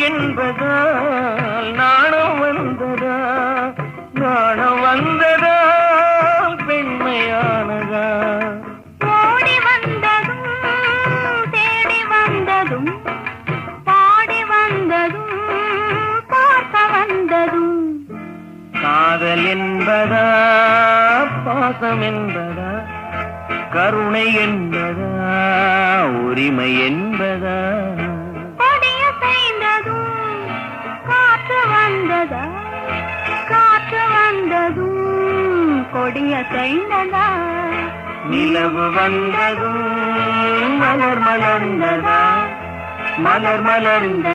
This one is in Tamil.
என்பதால் நாணம் வந்ததா, நாணம் வந்ததா பெண்மையானதா? ஓடி வந்ததும் தேடி வந்ததும் பாடி வந்ததும் பார்க்க வந்ததும் காதல் என்பதா பாசம் என்பதா, கருணை என்பதா உரிமை என்பதா? கொடிய செய்ததும் காற்று வந்ததா, காற்று வந்ததும் கொடிய செய்ததா? நிலவு வந்ததும் மலர் மலர்ந்ததா, மலர் மலர்ந்த